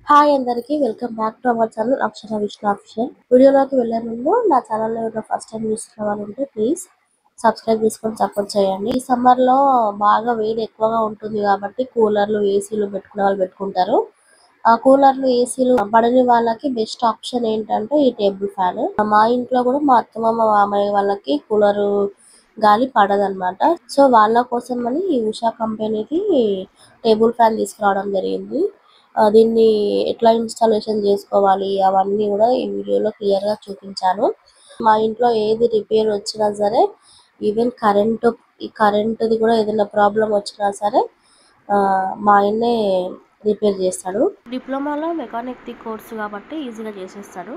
Hi అందరికీ welcome back to our channel Akshara Vishnu official. వీడియోలోకి వెళ్ళే ముందు నా ఛానల్లో ఉన్న ఫస్ట్ టైం చూస్తున్న వాళ్ళు ఉంటే ప్లీజ్ సబ్స్క్రైబ్ చేసుకొని సపోర్ట్ చేయండి. ఈ సమ్మర్ లో బాగా వేడి ఎక్కువగా ఉంటుంది కాబట్టి కూలర్లు ఏసీలు పెట్టుకునే వాళ్ళు పెట్టుకుంటారు. ఆ కూలర్లు ఏసీలు పడని వాళ్ళకి బెస్ట్ ఆప్షన్ ఏంటంటే ఈ టేబుల్ ఫ్యాన్. మా ఇంట్లో కూడా మా అత్తమ్మ మా మామయ్య వాళ్ళకి కూలరు గాలి పడదన్నమాట. సో వాళ్ళ కోసం అని ఈ ఉషా కంపెనీది టేబుల్ ఫ్యాన్ తీసుకురావడం జరిగింది. దీన్ని ఎట్లా ఇన్స్టాలేషన్ చేసుకోవాలి అవన్నీ కూడా ఈ వీడియోలో క్లియర్ గా చూపించాను. మా ఇంట్లో ఏది రిపేర్ వచ్చినా సరే, ఈవెన్ కరెంటుది కూడా ఏదైనా ప్రాబ్లం వచ్చినా సరే మా ఆయన్నే రిపేర్ చేస్తాడు. డిప్లొమాలో మెకానిక్ ది కోర్సు కాబట్టి ఈజీగా చేసేస్తాడు.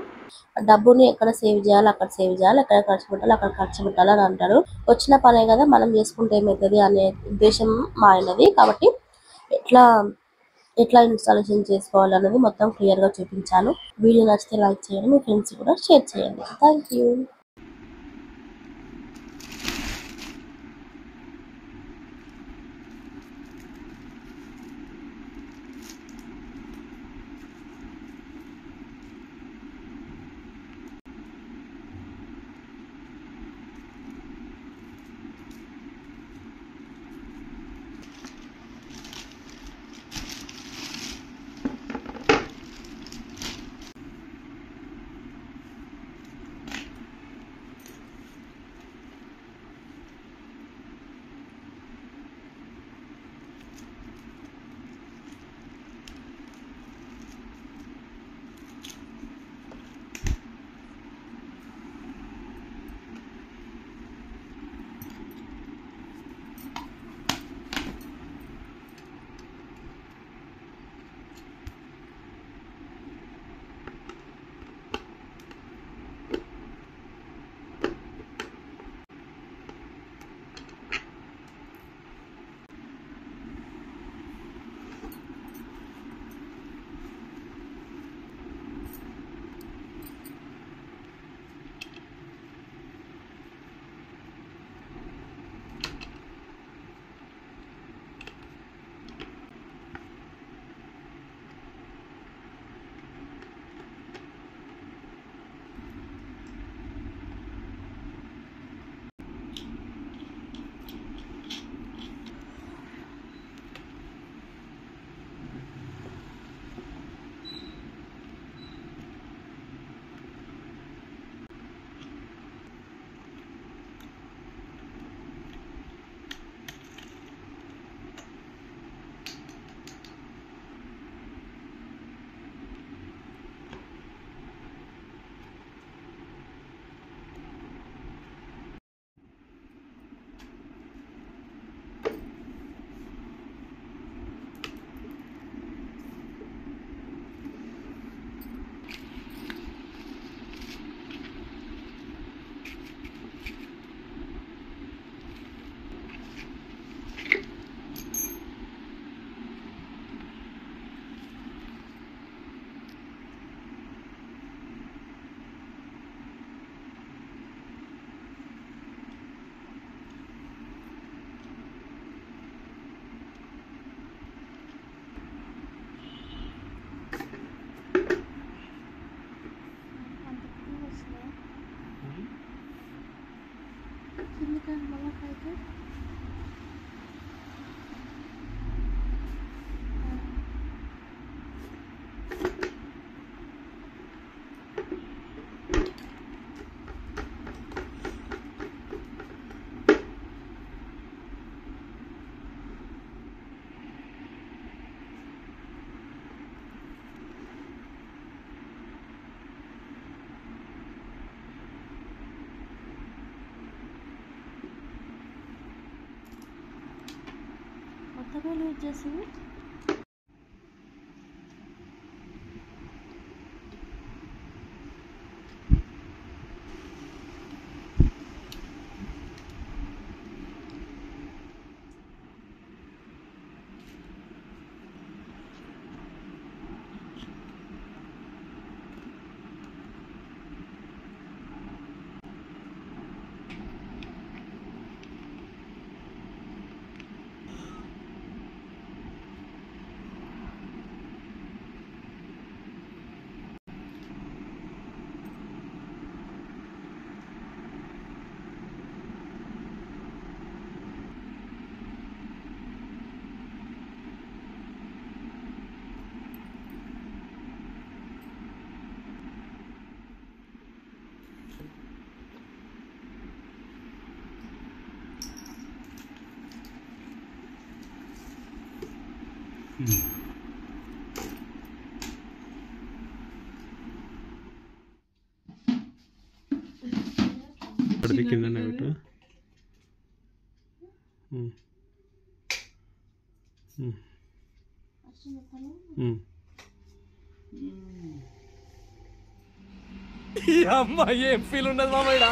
డబ్బుని ఎక్కడ సేవ్ చేయాలి అక్కడ సేవ్ చేయాలి, ఎక్కడ ఖర్చు పెట్టాలి అక్కడ ఖర్చు పెట్టాలి అని అంటాడు. వచ్చిన పనే కదా మనం చేసుకుంటే ఏమవుతుంది అనే ఉద్దేశం మా ఆయనది. కాబట్టి ఎట్లా ఎట్లా ఇన్స్టాలేషన్ చేసుకోవాలి అనేది మొత్తం క్లియర్ గా చూపించాను. వీడియో నచ్చితే లైక్ చేయండి, మీ ఫ్రెండ్స్ కూడా షేర్ చేయండి. Thank you. మొత్తమే యూజ్ చేసింది. కింద పెట్టు. అమ్మాయి ఏం ఫీల్ ఉన్నది మామయ్య.